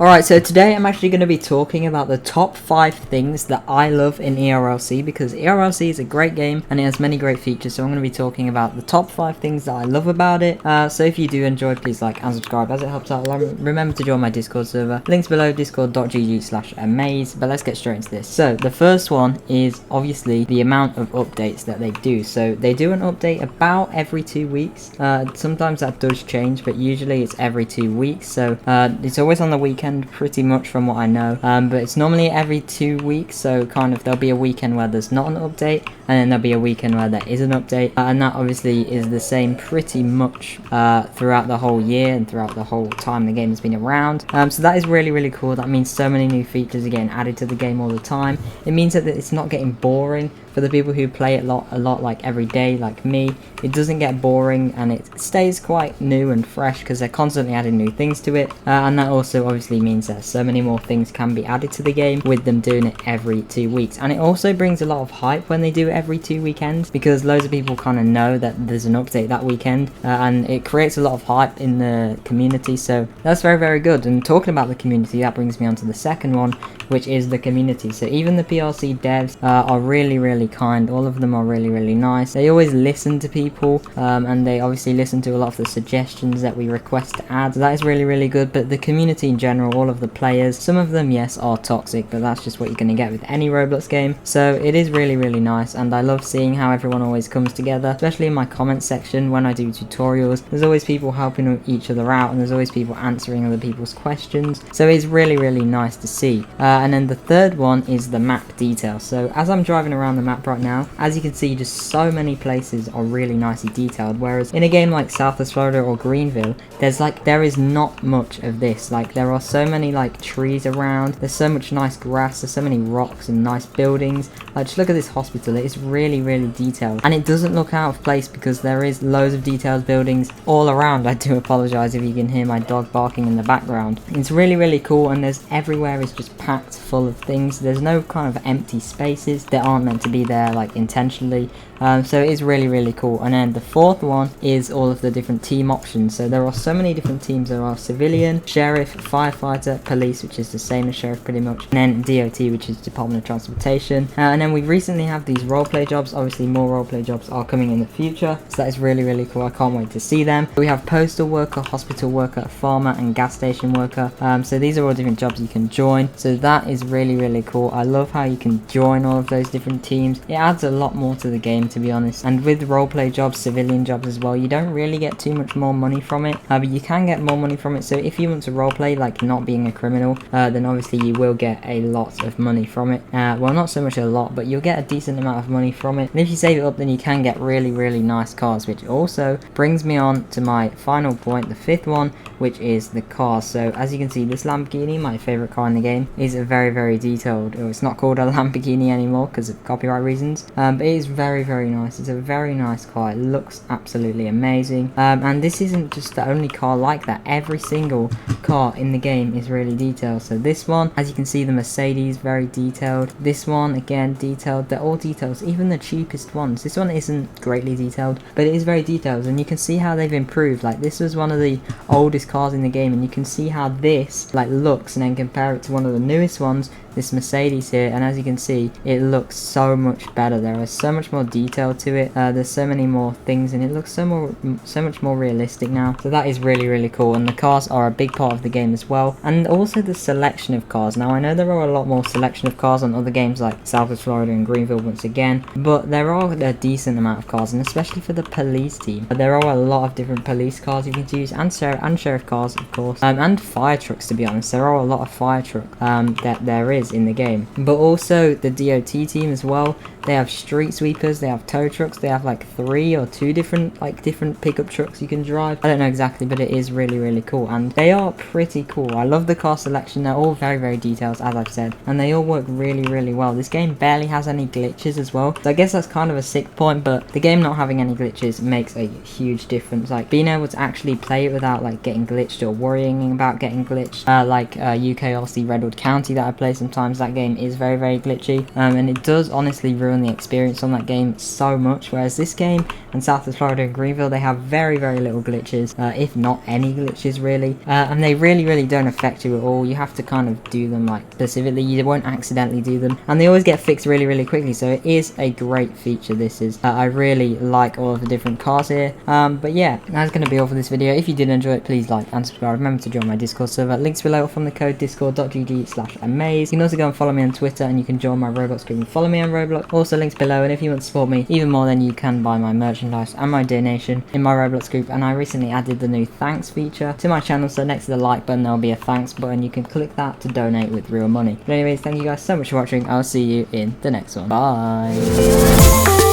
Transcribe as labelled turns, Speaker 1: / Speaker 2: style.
Speaker 1: Alright, so today I'm actually going to be talking about the top 5 things that I love in Erlc, because Erlc is a great game and it has many great features, so I'm going to be talking about the top 5 things that I love about it. So if you do enjoy, please like and subscribe as it helps out. Remember to join my Discord server, links below, discord.gg/amaze, but let's get straight into this. So the first one is obviously the amount of updates that they do. So they do an update about every 2 weeks, sometimes that does change, but usually it's every 2 weeks, so it's always on the weekend pretty much from what I know, but it's normally every 2 weeks, so kind of there'll be a weekend where there's not an update and then there'll be a weekend where there is an update, and that obviously is the same pretty much throughout the whole year and throughout the whole time the game has been around. So that is really cool. That means so many new features are getting added to the game all the time. It means that it's not getting boring for the people who play it a lot like every day like me. It doesn't get boring and it stays quite new and fresh because they're constantly adding new things to it, and that also obviously means that so many more things can be added to the game with them doing it every 2 weeks. And it also brings a lot of hype when they do it every 2 weekends, because loads of people kind of know that there's an update that weekend, and it creates a lot of hype in the community, so that's very good. And talking about the community, that brings me on to the second one, which is the community. So even the PRC devs are really kind. All of them are really nice. They always listen to people, and they obviously listen to a lot of the suggestions that we request to add. So that is really good. But the community in general, all of the players, some of them yes are toxic, but that's just what you're going to get with any Roblox game. So it is really nice, and I love seeing how everyone always comes together, especially in my comment section when I do tutorials. There's always people helping each other out, and there's always people answering other people's questions, so it's really nice to see. And then the third one is the map detail. So as I'm driving around the map right now, as you can see, just so many places are really nicely detailed, whereas in a game like Southwest Florida or Greenville, there is not much of this. Like, there are so many like trees around, there's so much nice grass, there's so many rocks and nice buildings. Like, just look at this hospital, it is really detailed, and it doesn't look out of place because there is loads of detailed buildings all around. I do apologize if you can hear my dog barking in the background. It's really cool, and there's everywhere is just packed full of things. There's no kind of empty spaces that aren't meant to be there like intentionally. So it is really cool. And then the fourth one is all of the different team options. So there are so many different teams. There are civilian, sheriff, firefighter, police, which is the same as sheriff pretty much, and then DOT, which is Department of Transportation. And then we recently have these roleplay jobs. Obviously more roleplay jobs are coming in the future, so that is really cool. I can't wait to see them. We have postal worker, hospital worker, farmer, and gas station worker. So these are all different jobs you can join, so that is really cool. I love how you can join all of those different teams. It adds a lot more to the game, to be honest. And with roleplay jobs, civilian jobs as well, you don't really get too much more money from it, but you can get more money from it. So if you want to roleplay like not being a criminal, then obviously you will get a lot of money from it. Well, not so much a lot, but you'll get a decent amount of money from it. And if you save it up, then you can get really nice cars, which also brings me on to my final point, the fifth one, which is the cars. So as you can see, this Lamborghini, my favorite car in the game, is very detailed. It's not called a Lamborghini anymore because of copyright reasons, but it is very nice. It's a very nice car. It looks absolutely amazing, and this isn't just the only car like that. Every single car in the game is really detailed. So this one, as you can see, the Mercedes, very detailed. This one, again, detailed. They're all details, even the cheapest ones. This one isn't greatly detailed, but it is very detailed, and you can see how they've improved. Like, this was one of the oldest cars in the game, and you can see how this like looks, and then compare it to one of the newest ones, this Mercedes here, and as you can see, it looks so much better. There is so much more detail to it. There's so many more things, and it looks so much more realistic now. So that is really cool, and the cars are a big part of the game as well, and also the selection of cars. Now, I know there are a lot more selection of cars on other games like Southwest Florida and Greenville once again, but there are a decent amount of cars, and especially for the police team, there are a lot of different police cars you can choose, and sheriff cars, of course, and fire trucks. To be honest, there are a lot of fire truck that there is in the game, but also the DOT team as well. They have street sweepers, they have tow trucks, they have like 3 or 2 different pickup trucks you can drive. I don't know exactly, but it is really cool, and they are pretty cool. I love the car selection. They're all very detailed, as I've said, and they all work really well. This game barely has any glitches as well, so I guess that's kind of a sick point, but the game not having any glitches makes a huge difference. Like, being able to actually play it without like getting glitched or worrying about getting glitched, like UKRC Redwood County that I play sometimes sometimes that game is very, very glitchy, and it does honestly ruin the experience on that game so much, whereas this game and South of Florida and Greenville, they have very, very little glitches, if not any glitches really, and they really don't affect you at all. You have to kind of do them like specifically, you won't accidentally do them, and they always get fixed really quickly, so it is a great feature. This is, I really like all of the different cars here. But yeah, that's going to be all for this video. If you did enjoy it, please like and subscribe. Remember to join my Discord server, links below from the code discord.gg/amaze. You can also go and follow me on Twitter, and you can join my Roblox group and follow me on Roblox, also links below. And if you want to support me even more, then you can buy my merchandise and my donation in my Roblox group. And I recently added the new thanks feature to my channel, so next to the like button there'll be a thanks button. You can click that to donate with real money. But anyways, thank you guys so much for watching. I'll see you in the next one. Bye.